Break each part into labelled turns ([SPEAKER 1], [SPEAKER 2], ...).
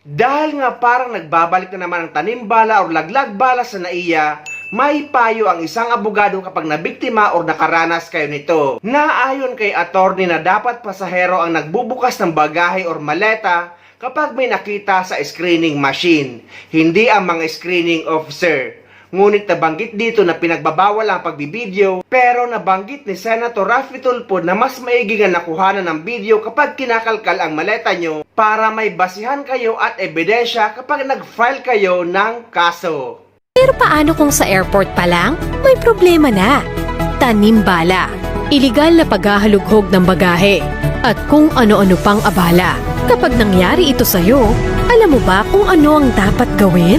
[SPEAKER 1] Dahil nga parang nagbabalik na naman ang tanimbala o laglag-bala sa NAIA, may payo ang isang abogado kapag nabiktima o nakaranas kayo nito. Naayon kay attorney na dapat pasahero ang nagbubukas ng bagahe o maleta kapag may nakita sa screening machine, hindi ang mga screening officer. Ngunit nabanggit dito na pinagbabawal ang pagbibideo, pero nabanggit ni Senator Raffy Tulfo na mas maigi nga nakuhanan ng video kapag kinakalkal ang maleta nyo para may basihan kayo at ebidensya kapag nag-file kayo ng kaso.
[SPEAKER 2] Pero paano kung sa airport pa lang, may problema na? Tanimbala, iligal na paghahalughog ng bagahe, at kung ano-ano pang abala. Kapag nangyari ito sa'yo, alam mo ba kung ano ang dapat gawin?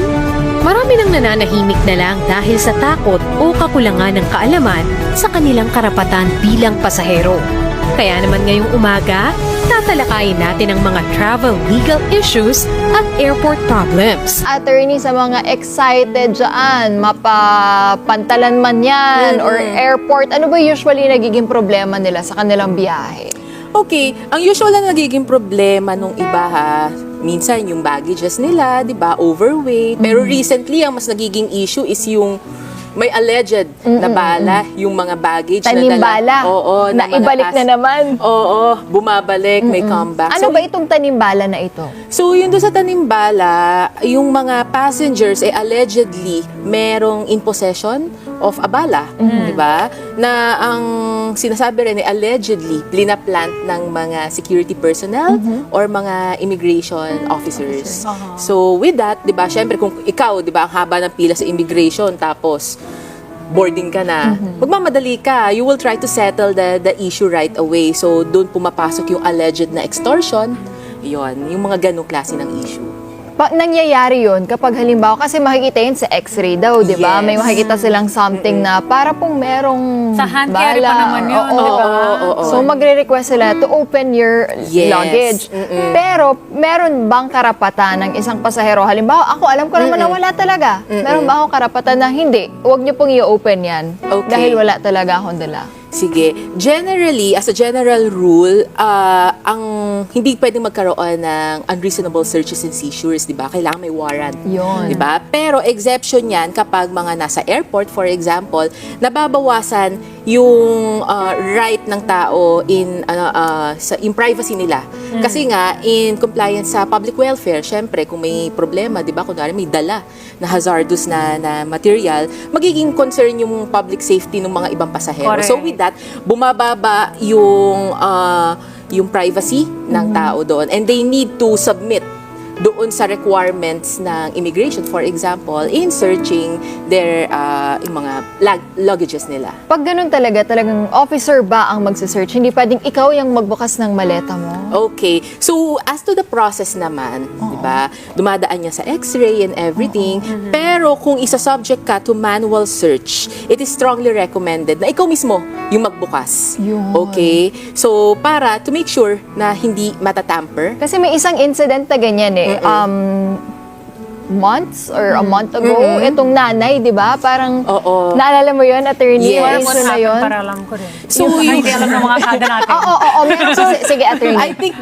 [SPEAKER 2] Marami nang nananahimik na lang dahil sa takot o kakulangan ng kaalaman sa kanilang karapatan bilang pasahero. Kaya naman ngayong umaga, tatalakayin natin ang mga travel legal issues at airport problems.
[SPEAKER 3] Attorney, sa mga excited dyan, mapapantalan man yan, or airport, ano ba usually nagiging problema nila sa kanilang biyahe?
[SPEAKER 4] Okay, ang usual na nagiging problema nung iba minsan yung baggages nila, 'di ba, overweight. Pero recently ang mas nagiging issue is yung may alleged na bala, yung mga baggage
[SPEAKER 3] Tanimbala.
[SPEAKER 4] Oo,
[SPEAKER 3] na ibalik na naman.
[SPEAKER 4] Oo, bumabalik, may comeback.
[SPEAKER 3] Ano ba itong tanimbala na ito?
[SPEAKER 4] So, yun doon sa tanimbala, yung mga passengers allegedly merong in possession of a bala, di ba? Na ang sinasabi rin allegedly plinaplant ng mga security personnel or mga immigration officers. So, with that, di ba, syempre kung ikaw, di ba, ang haba ng pila sa immigration, tapos boarding ka na, magmamadali ka, you will try to settle the issue right away. So, doon pumapasok yung alleged na extortion. Yon, yung mga ganong klase ng issue.
[SPEAKER 3] Nangyayari yun kapag halimbawa, kasi makikita yun sa x-ray daw, di ba?
[SPEAKER 4] Yes.
[SPEAKER 3] May makikita silang something na para pong merong
[SPEAKER 5] Sa hand carry pa naman yun,
[SPEAKER 3] Oo,
[SPEAKER 5] di ba?
[SPEAKER 4] oo.
[SPEAKER 3] So, magre-request sila to open your
[SPEAKER 4] Yes.
[SPEAKER 3] luggage. Pero, meron bang karapatan ng isang pasahero? Halimbawa, ako alam ko naman na wala talaga. Meron ba akong karapatan na hindi? Huwag niyo pong i-open yan.
[SPEAKER 4] Okay.
[SPEAKER 3] Dahil wala talaga akong dala.
[SPEAKER 4] Sige. Generally, as a general rule, ang hindi pwedeng magkaroon ng unreasonable searches and seizures, di ba? Kailangan may warrant.
[SPEAKER 3] Yun.
[SPEAKER 4] Di ba? Pero exception yan kapag mga nasa airport, for example, nababawasan yung right ng tao in privacy nila. Kasi nga, in compliance sa public welfare, syempre, kung may problema, di ba? Kunwari may dala na hazardous na material, magiging concern yung public safety ng mga ibang pasahero.
[SPEAKER 5] Correct.
[SPEAKER 4] So with that, bumababa yung privacy ng tao doon, and they need to submit doon sa requirements ng immigration, for example, in searching their yung mga luggages nila.
[SPEAKER 3] Pag ganun talagang officer ba ang magsisearch? Hindi pwedeng ikaw yung magbukas ng maleta mo?
[SPEAKER 4] Okay. So, as to the process naman, di ba, dumadaan niya sa x-ray and everything, pero kung isa-subject ka to manual search, it is strongly recommended na ikaw mismo yung magbukas.
[SPEAKER 3] Yun.
[SPEAKER 4] Okay? So, para to make sure na hindi matatamper.
[SPEAKER 3] Kasi may isang incident na ganyan months or a month ago, itong nanay, di ba? Parang,
[SPEAKER 4] Oo.
[SPEAKER 3] naalala mo yun, attorney?
[SPEAKER 4] Yes.
[SPEAKER 3] Yung
[SPEAKER 5] What
[SPEAKER 3] issue na yun?
[SPEAKER 5] happened? Para alam ko rin.
[SPEAKER 4] So,
[SPEAKER 5] Hindi alam ng mga kada natin.
[SPEAKER 3] Oo, meron. Sige, attorney.
[SPEAKER 4] I think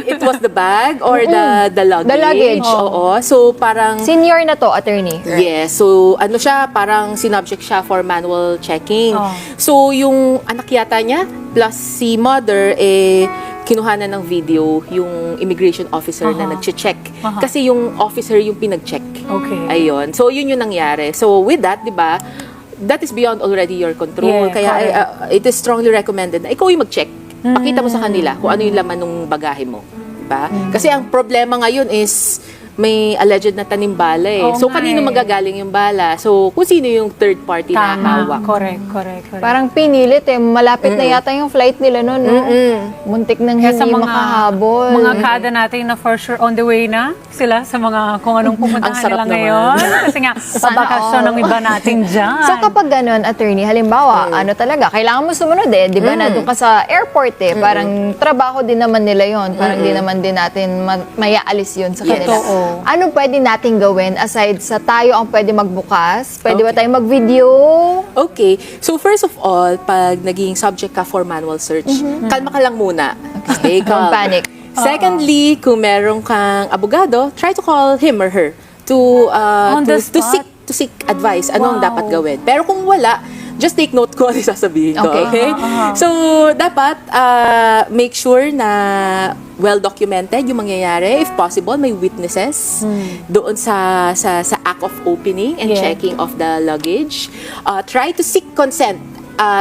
[SPEAKER 4] it was the bag or the luggage.
[SPEAKER 3] The luggage.
[SPEAKER 4] Oo. So, parang...
[SPEAKER 3] Senior na to, attorney.
[SPEAKER 4] Yes. So, ano siya, parang sinubject siya for manual checking.
[SPEAKER 5] Oh.
[SPEAKER 4] So, yung anak yata niya, plus si mother, kinuhanan ng video yung immigration officer na nag-check. Kasi yung officer yung pinag-check.
[SPEAKER 5] Okay.
[SPEAKER 4] Ayun. So, yun yung nangyari. So, with that, di ba, that is beyond already your control.
[SPEAKER 5] Yeah,
[SPEAKER 4] Kaya, it is strongly recommended na ikaw yung mag-check. Pakita mo sa kanila kung ano yung laman ng bagahe mo. Diba? Kasi ang problema ngayon is may alleged na tanimbala
[SPEAKER 5] Oo
[SPEAKER 4] So,
[SPEAKER 5] nga
[SPEAKER 4] kanino magagaling yung bala? So, kung sino yung third party na
[SPEAKER 5] Tama.
[SPEAKER 4] hawak.
[SPEAKER 5] Correct.
[SPEAKER 3] Parang pinilit malapit na yata yung flight nila noon, no? Muntik nang
[SPEAKER 5] Kaya
[SPEAKER 3] hindi makahabol.
[SPEAKER 5] mga kada natin na for sure on the way na sila sa mga kung anong
[SPEAKER 4] Ang
[SPEAKER 5] pumuntahan
[SPEAKER 4] sarap
[SPEAKER 5] nila
[SPEAKER 4] naman.
[SPEAKER 5] ngayon. Kasi nga, pabakasyon ng iba natin dyan.
[SPEAKER 3] So kapag ganun, attorney, halimbawa, ano talaga, kailangan mo sumunod di ba? Nandun ka sa airport parang trabaho din naman nila yon. Parang di naman din natin mayaalis yun sa kanila.
[SPEAKER 5] Totoo.
[SPEAKER 3] Ano pwede natin gawin aside sa tayo ang pwede magbukas? Pwede ba
[SPEAKER 4] Okay.
[SPEAKER 3] tayo mag-video?
[SPEAKER 4] Okay. So, first of all, pag naging subject ka for manual search, kalma ka lang muna. Stay calm.
[SPEAKER 3] Don't panic.
[SPEAKER 4] Secondly, kung meron kang abogado, try to call him or her to
[SPEAKER 5] On the
[SPEAKER 4] to
[SPEAKER 5] spot?
[SPEAKER 4] seek advice. Anong
[SPEAKER 5] Wow.
[SPEAKER 4] dapat gawin? Pero kung wala, just take note ko ano yung sasabihin ko.
[SPEAKER 3] Okay.
[SPEAKER 4] Okay? So, dapat make sure na well-documented yung mangyayari. If possible, may witnesses doon sa act of opening and
[SPEAKER 5] Yeah.
[SPEAKER 4] checking of the luggage. Try to seek consent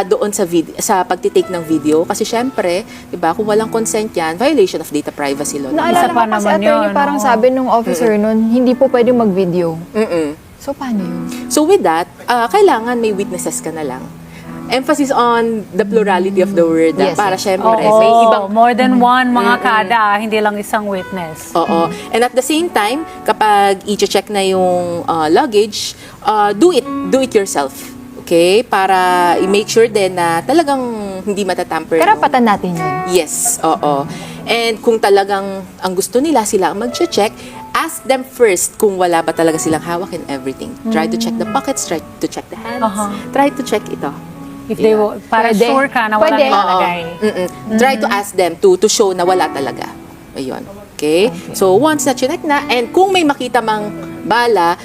[SPEAKER 4] doon sa pagtitake ng video. Kasi syempre, diba, kung walang consent yan, violation of data privacy law.
[SPEAKER 3] Naalala
[SPEAKER 5] Isa
[SPEAKER 3] ko
[SPEAKER 5] pa
[SPEAKER 3] kasi
[SPEAKER 5] naman
[SPEAKER 3] attorney,
[SPEAKER 5] yun,
[SPEAKER 3] parang
[SPEAKER 5] oo.
[SPEAKER 3] sabi nung officer nun, hindi po pwedeng mag-video.
[SPEAKER 4] Mm-mm.
[SPEAKER 3] So, paano yun?
[SPEAKER 4] So with that, kailangan may witnesses ka na lang. Emphasis on the plurality of the word.
[SPEAKER 3] Yes,
[SPEAKER 4] Para
[SPEAKER 3] yes.
[SPEAKER 4] syempre,
[SPEAKER 5] Oo,
[SPEAKER 4] may ibang...
[SPEAKER 5] more than one mga kada, hindi lang isang witness.
[SPEAKER 4] Oo. And at the same time, kapag i-check na yung luggage, do it yourself. Okay? Para i-make sure din na talagang hindi matatamper.
[SPEAKER 3] Karapatan natin yun.
[SPEAKER 4] Yes, oo. And kung talagang ang gusto nila, sila ang mag-check, ask them first kung wala ba talaga silang hawak and everything. Try to check the pockets, try to check the hands, try to check ito.
[SPEAKER 5] If they para
[SPEAKER 3] Pwede.
[SPEAKER 5] sure ka na walang
[SPEAKER 3] Pwede.
[SPEAKER 5] ilalagay.
[SPEAKER 4] Try to ask them to show na wala talaga. Ayun. Okay? So, once na chinek na, and kung may makita mang bala,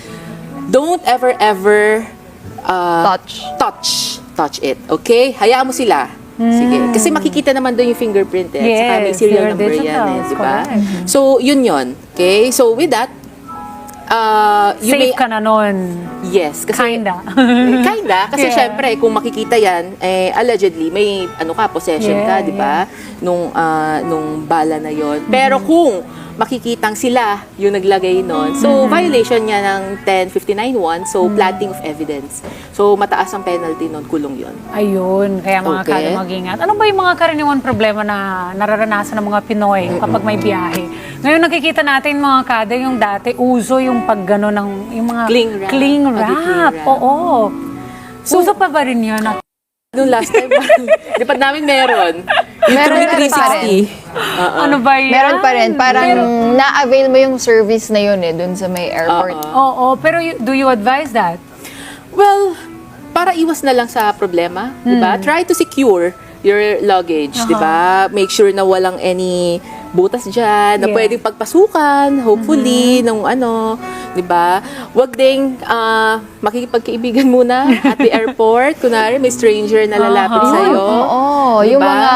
[SPEAKER 4] don't ever touch it. Okay? Hayaan mo sila. Sige. Kasi makikita naman doon yung fingerprint eh. Saka may
[SPEAKER 5] Yes,
[SPEAKER 4] serial
[SPEAKER 5] your
[SPEAKER 4] number yan eh.
[SPEAKER 5] digitals,
[SPEAKER 4] Di ba?
[SPEAKER 5] correct.
[SPEAKER 4] So, yun. Okay? So, with that, you
[SPEAKER 5] Safe
[SPEAKER 4] may...
[SPEAKER 5] ka na nun.
[SPEAKER 4] Yes. Kasi,
[SPEAKER 5] Kinda.
[SPEAKER 4] Kinda. Kasi
[SPEAKER 5] Yeah.
[SPEAKER 4] syempre, kung makikita yan, allegedly, may possession ka,
[SPEAKER 5] Yeah,
[SPEAKER 4] di ba? Nung bala na yon. Pero kung makikitang sila yung naglagay nun, so violation niya ng 1059-1, so planting of evidence. So mataas ang penalty nun, kulong yon.
[SPEAKER 5] Ayun, kaya mga
[SPEAKER 4] Okay.
[SPEAKER 5] kada mag-ingat. Ano ba yung mga karaniwan problema na nararanasan ng mga Pinoy kapag may biyahe? Ngayon nakikita natin mga kada, yung dati uso yung paggano ng yung mga
[SPEAKER 4] Cling wrap.
[SPEAKER 5] cling
[SPEAKER 4] Cling
[SPEAKER 5] wrap.
[SPEAKER 4] wrap.
[SPEAKER 5] Oo. Uso pa ba rin yun?
[SPEAKER 4] Nung last time, di pa namin meron.
[SPEAKER 3] Meron
[SPEAKER 4] Yung
[SPEAKER 3] pa rin.
[SPEAKER 4] 360.
[SPEAKER 5] Ano ba yan?
[SPEAKER 3] Meron pa rin. Parang na-avail mo yung service na yun dun sa may airport.
[SPEAKER 5] Oo, pero do you advise that?
[SPEAKER 4] Well, para iwas na lang sa problema, di ba? Try to secure your luggage, di ba? Make sure na walang any butas dyan, na
[SPEAKER 5] Yeah.
[SPEAKER 4] pwedeng pagpasukan, hopefully, nung di ba? Huwag ding makikipagkaibigan muna at the airport. Kunwari, may stranger na lalapit sa'yo.
[SPEAKER 3] Oo,
[SPEAKER 4] Diba?
[SPEAKER 3] yung mga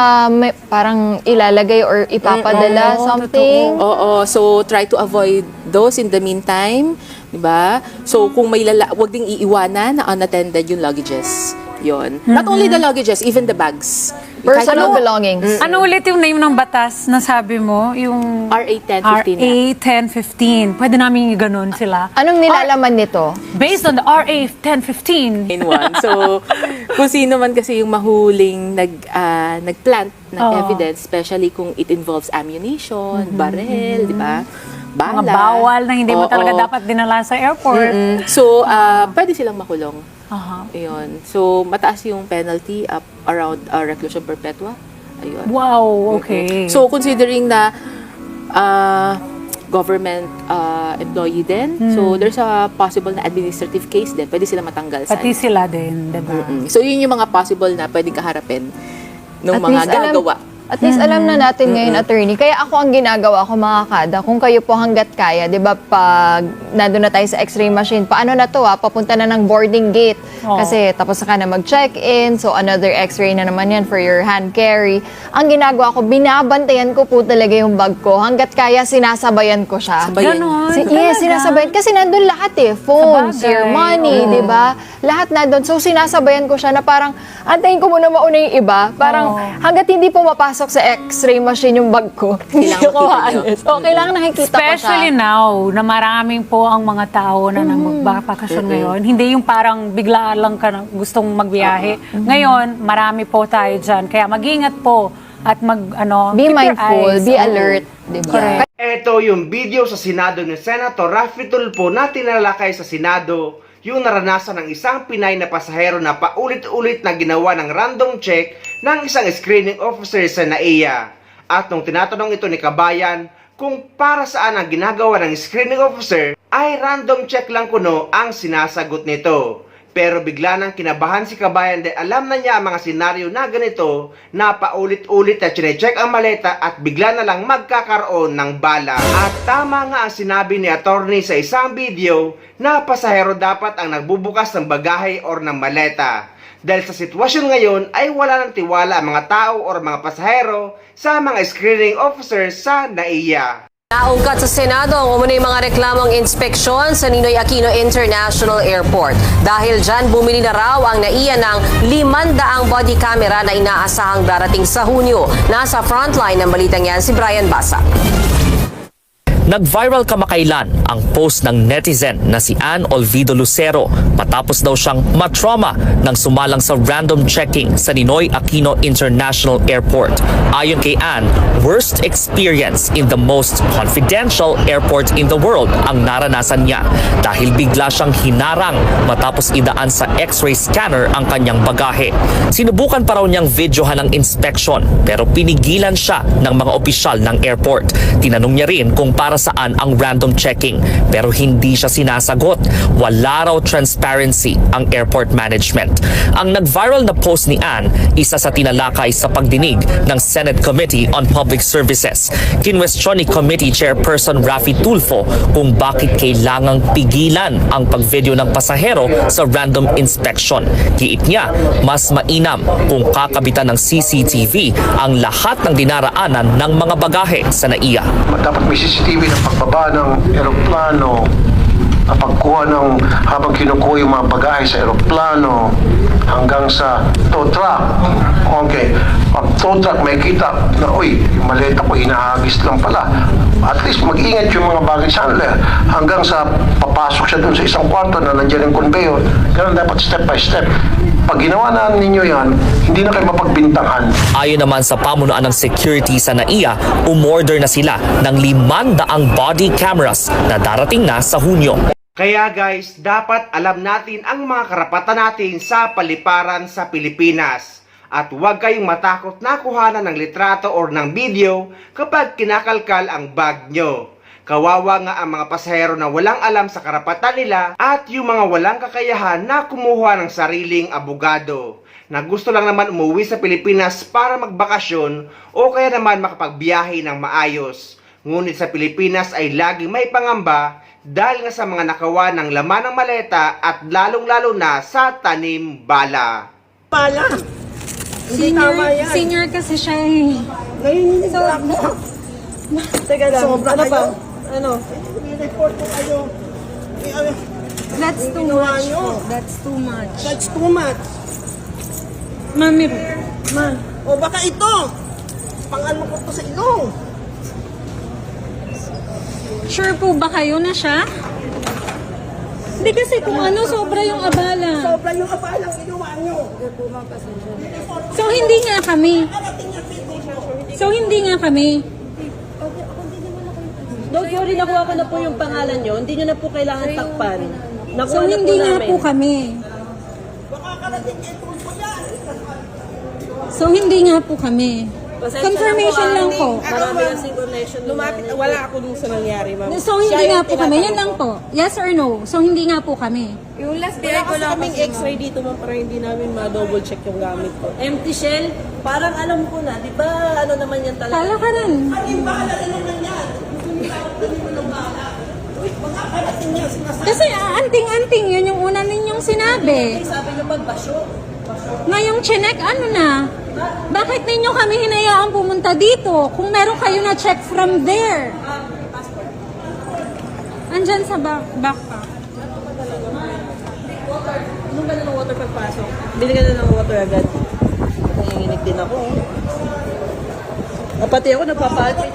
[SPEAKER 3] parang ilalagay or ipapadala, something.
[SPEAKER 4] Oo, so try to avoid those in the meantime, 'di ba? So kung may wag ding iiwanan na unattended yung luggages. 'Yon. Not only the luggages, even the bags.
[SPEAKER 3] Personal belongings.
[SPEAKER 5] Ano ulit yung name ng batas na sabi mo? Yung
[SPEAKER 4] RA 1015.
[SPEAKER 5] RA 1015. Pwede namin ganun sila.
[SPEAKER 3] Anong nilalaman nito?
[SPEAKER 5] Based on the RA 1015.
[SPEAKER 4] In one. So, kung sino man kasi yung mahuling nagplant ng
[SPEAKER 5] Oo.
[SPEAKER 4] evidence, especially kung it involves ammunition, barrel, di ba? Bala.
[SPEAKER 5] Mga bawal na hindi mo
[SPEAKER 4] Oo.
[SPEAKER 5] talaga dapat dinala sa airport.
[SPEAKER 4] So, pwede silang makulong.
[SPEAKER 5] Aha.
[SPEAKER 4] Ayun. So, mataas yung penalty up around reclusion perpetua. Ayun.
[SPEAKER 5] Wow, okay.
[SPEAKER 4] So, considering na government employee din, so there's a possible na administrative case din. Pwede sila matanggal sa...
[SPEAKER 5] Pati sila din, diba?
[SPEAKER 4] So, yun yung mga possible na pwedeng kaharapin ng
[SPEAKER 3] At
[SPEAKER 4] mga
[SPEAKER 3] least
[SPEAKER 4] gagawa.
[SPEAKER 3] At least alam na natin ngayon, attorney. Kaya ako ang ginagawa ko, mga kada, kung kayo po hanggat kaya, di ba, pag nandun na tayo sa x-ray machine, paano na to papunta na ng boarding gate.
[SPEAKER 5] Oo.
[SPEAKER 3] Kasi tapos na ka na mag-check-in, so another x-ray na naman yan for your hand carry. Ang ginagawa ko, binabantayan ko po talaga yung bag ko. Hanggat kaya, sinasabayan ko siya.
[SPEAKER 4] Sabayan.
[SPEAKER 5] Ganon.
[SPEAKER 3] Yes, sinasabayan. Kasi nandun lahat phones,
[SPEAKER 5] Sabagay.
[SPEAKER 3] your money, di ba? Lahat na doon. So, sinasabayan ko siya na parang, antayin ko muna mauna yung iba. Parang, hanggat hindi po mapasok sa x-ray machine yung bag ko, hindi
[SPEAKER 4] Kailangan
[SPEAKER 3] ko
[SPEAKER 4] makita nyo.
[SPEAKER 3] maalis. So, kailangan nakikita
[SPEAKER 5] Especially
[SPEAKER 3] ko siya.
[SPEAKER 5] now, na maraming po ang mga tao na magbakasyon ngayon. Hindi yung parang bigla lang ka na gustong magbiyahe. Ngayon, marami po tayo dyan. Kaya mag-ingat po at
[SPEAKER 3] Be
[SPEAKER 5] keep your
[SPEAKER 3] mindful,
[SPEAKER 5] eyes.
[SPEAKER 3] be
[SPEAKER 5] Oo.
[SPEAKER 3] alert, di ba?
[SPEAKER 5] Correct.
[SPEAKER 1] Ito yung video sa Senado ni Senator Raffy Tulfo na tinalakay sa Senado yung naranasan ng isang Pinay na pasahero na paulit-ulit na ginawa ng random check ng isang screening officer sa NAIA. At nung tinatanong ito ni Kabayan kung para saan ang ginagawa ng screening officer, ay random check lang kuno ang sinasagot nito. Pero bigla nang kinabahan si kabayan dahil alam na niya ang mga senaryo na ganito na paulit-ulit na chinecheck ang maleta at bigla na lang magkakaroon ng bala. At tama nga ang sinabi ni attorney sa isang video na pasahero dapat ang nagbubukas ng bagahe or ng maleta. Dahil sa sitwasyon ngayon ay wala ng tiwala ang mga tao or mga pasahero sa mga screening officers sa NAIA.
[SPEAKER 6] Naungkat sa Senado ang umunay mga reklamong inspeksyon sa Ninoy Aquino International Airport. Dahil dyan, bumili na raw ang NAIA ng 500 body camera na inaasahang darating sa Hunyo. Nasa frontline ng balitang yan si Brian Basa.
[SPEAKER 7] Nag-viral kamakailan ang post ng netizen na si Ann Olvido Lucero matapos daw siyang matrauma nang sumalang sa random checking sa Ninoy Aquino International Airport. Ayon kay Ann, worst experience in the most confidential airport in the world ang naranasan niya dahil bigla siyang hinarang matapos idaan sa x-ray scanner ang kanyang bagahe. Sinubukan pa raw niyang videohan ang inspection pero pinigilan siya ng mga opisyal ng airport. Tinanong niya rin kung para saan ang random checking pero hindi siya sinasagot. Wala raw transparency ang airport management. Ang nag-viral na post ni Ann, isa sa tinalakay sa pagdinig ng Senate Committee on Public Services. Kinwestiyon ni Committee Chairperson Raffy Tulfo kung bakit kailangang pigilan ang pagvideo ng pasahero sa random inspection. Giit niya, mas mainam kung kakabitan ng CCTV ang lahat ng dinaraanan ng mga bagahe sa NAIA.
[SPEAKER 8] Dapat may CCTV na pagbaba ng eroplano, pagkuha ng habang kinukuha yung mga bagahe sa eroplano hanggang sa tow truck. Okay, pag tow truck may kita na, uy, yung maleta ko hinahagis lang pala. At least mag-ingat yung mga baggage handler hanggang sa papasok siya dun sa isang kwarto na nandiyan yung conveyor. Ganun dapat step by step. Pag ginawa na ninyo yan, hindi na kayo mapagbintangan.
[SPEAKER 7] Ayon naman sa pamunuan ng security sa NAIA, umorder na sila ng 500 body cameras na darating na sa Hunyo.
[SPEAKER 1] Kaya guys, dapat alam natin ang mga karapatan natin sa paliparan sa Pilipinas. At huwag kayong matakot na kuhanan ng litrato or ng video kapag kinakalkal ang bag nyo. Kawawa nga ang mga pasahero na walang alam sa karapatan nila at yung mga walang kakayahan na kumuha ng sariling abogado na gusto lang naman umuwi sa Pilipinas para magbakasyon o kaya naman makapagbiyahe ng maayos. Ngunit sa Pilipinas ay laging may pangamba dahil nga sa mga nakawa ng laman ng maleta at lalong-lalo na sa tanim bala.
[SPEAKER 9] Senior kasi siya eh.
[SPEAKER 10] Teka lang, ano pa? Ano?
[SPEAKER 9] That's too much po. That's too much.
[SPEAKER 10] That's too much.
[SPEAKER 9] Mami,
[SPEAKER 10] O baka ito, pang-ano ko to sa ilong.
[SPEAKER 9] sure po ba kayo na siya? Hindi kasi kung ano, sobra yung abala.
[SPEAKER 10] Sobra yung abalang ginawa nyo.
[SPEAKER 9] So hindi nga kami. So hindi nga kami.
[SPEAKER 10] Don't worry, nakuha ko na po yung pangalan nyo. Hindi nyo na po kailangan takpan. Nakuha
[SPEAKER 9] So
[SPEAKER 10] na
[SPEAKER 9] hindi
[SPEAKER 10] po
[SPEAKER 9] nga
[SPEAKER 10] namin.
[SPEAKER 9] po kami. So hindi nga po kami. Confirmation lang po.
[SPEAKER 10] Marami kasing connection. Lumapit, wala ako dun sa nangyari, ma'am.
[SPEAKER 9] So hindi nga po kami. Yan lang po. Yes or no? So hindi nga po kami.
[SPEAKER 10] Yung last day ko lang kaming x-ray dito, ma'am, para hindi namin ma-double check yung gamit ko. Empty shell, parang alam ko na, di ba ano naman yan talaga?
[SPEAKER 9] Kala ka rin. Kasi anting-anting, yun yung una ninyong sinabi.
[SPEAKER 10] Sabi nyo pagbasyo.
[SPEAKER 9] Ngayong chinek, ano na? Bakit ninyo kami hinayaang pumunta dito kung meron kayo na check from there? Andyan sa backpack.
[SPEAKER 10] Ano ba na ng water pagpasok? Binigyan na ng water agad. Nanginginig din ako. Pati ako napapalpit.